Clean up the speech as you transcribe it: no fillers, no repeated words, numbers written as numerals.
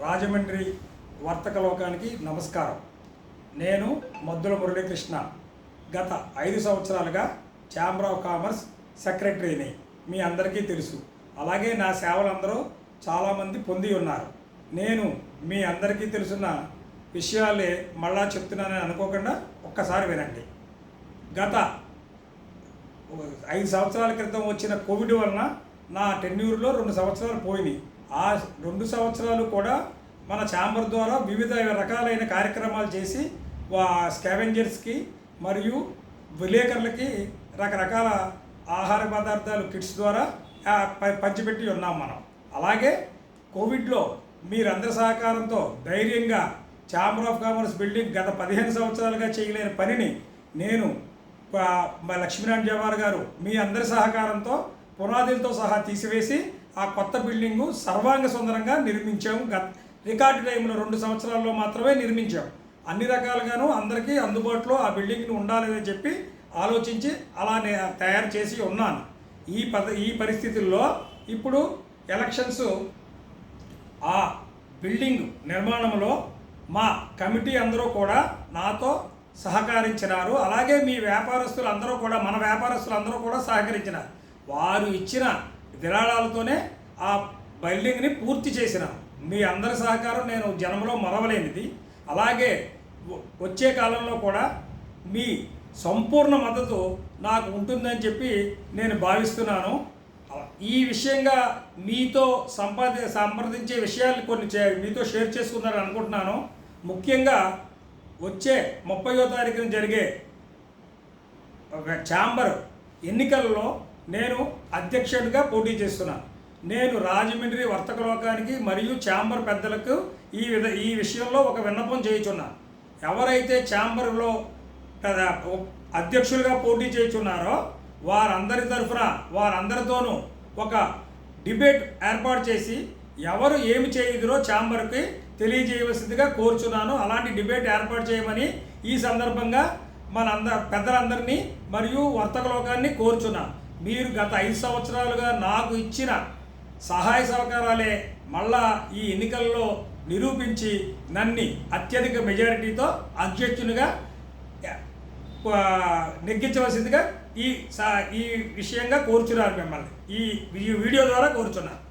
రాజమండ్రి వర్తక లోకానికి నమస్కారం. నేను మద్దుల మురళీకృష్ణ. గత 5 సంవత్సరాలుగా ఛాంబర్ ఆఫ్ కామర్స్ సెక్రటరీని మీ అందరికీ తెలుసు. అలాగే నా సేవలందరూ చాలామంది పొంది ఉన్నారు. నేను మీ అందరికీ తెలుసున్న విషయాలే మళ్ళా చెప్తున్నానని అనుకోకుండా ఒక్కసారి వినండి. గత 5 సంవత్సరాల క్రితం వచ్చిన కోవిడ్ వలన నా టెన్యూర్లో 2 సంవత్సరాలు పోయినాయి. ఆ 2 సంవత్సరాలు కూడా మన ఛాంబర్ ద్వారా వివిధ రకాలైన కార్యక్రమాలు చేసి స్కావెంజర్స్కి మరియు విలేకరులకి రకరకాల ఆహార పదార్థాలు కిట్స్ ద్వారా పంచిపెట్టి ఉన్నాం మనం. అలాగే కోవిడ్లో మీరందరి సహకారంతో ధైర్యంగా ఛాంబర్ ఆఫ్ కామర్స్ బిల్డింగ్ గత 15 సంవత్సరాలుగా చేయలేని పనిని నేను లక్ష్మీనారాయణ జవార్ గారు మీ అందరి సహకారంతో పునాదులతో సహా తీసివేసి ఆ కొత్త బిల్డింగు సర్వాంగ సుందరంగా నిర్మించాము. రికార్డు టైంలో 2 సంవత్సరాల్లో మాత్రమే నిర్మించాము. అన్ని రకాలుగాను అందరికీ అందుబాటులో ఆ బిల్డింగ్ని ఉండాలని చెప్పి ఆలోచించి అలా తయారు చేసి ఉన్నాను. ఈ పరిస్థితుల్లో ఇప్పుడు ఎలక్షన్స్ ఆ బిల్డింగ్ నిర్మాణంలో మా కమిటీ అందరూ కూడా నాతో సహకరించినారు. అలాగే మీ వ్యాపారస్తులు అందరూ కూడా మన వ్యాపారస్తులు అందరూ కూడా సహకరించినారు. వారు ఇచ్చిన విరాళాలతోనే ఆ బిల్డింగ్ని పూర్తి చేసినాం. మీ అందరి సహకారం నేను జనంలో మరవలేనిది. అలాగే వచ్చే కాలంలో కూడా మీ సంపూర్ణ మద్దతు నాకు ఉంటుందని చెప్పి నేను భావిస్తున్నాను. ఈ విషయంగా మీతో సంప్రదించే విషయాలు కొన్ని మీతో షేర్ చేసుకుందారని అనుకుంటున్నాను. ముఖ్యంగా వచ్చే 30వ తారీఖున జరిగే ఛాంబర్ ఎన్నికల్లో నేను అధ్యక్షుడిగా పోటీ చేస్తున్నాను. నేను రాజమండ్రి వర్తక లోకానికి మరియు ఛాంబర్ పెద్దలకు ఈ విషయంలో ఒక విన్నపం చేయుచున్నాను. ఎవరైతే ఛాంబర్లో అధ్యక్షులుగా పోటీ చేయుచున్నారో వారందరి తరఫున వారందరితోనూ ఒక డిబేట్ ఏర్పాటు చేసి ఎవరు ఏమి చేయుదురో ఛాంబర్కి తెలియజేయవలసిందిగా కోరుచున్నాను. అలాంటి డిబేట్ ఏర్పాటు చేయమని ఈ సందర్భంగా పెద్దలందరినీ మరియు వర్తక లోకాన్ని కోరుచున్నాను. మీరు గత 5 సంవత్సరాలుగా నాకు ఇచ్చిన సహాయ సహకారాలే మళ్ళా ఈ ఎన్నికల్లో నిరూపించి నన్ను అత్యధిక మెజారిటీతో అధ్యక్షునిగా నెగ్గించవలసిందిగా ఈ విషయంగా కోరుచున్నారు. మిమ్మల్ని ఈ వీడియో ద్వారా కోరుచున్నాను.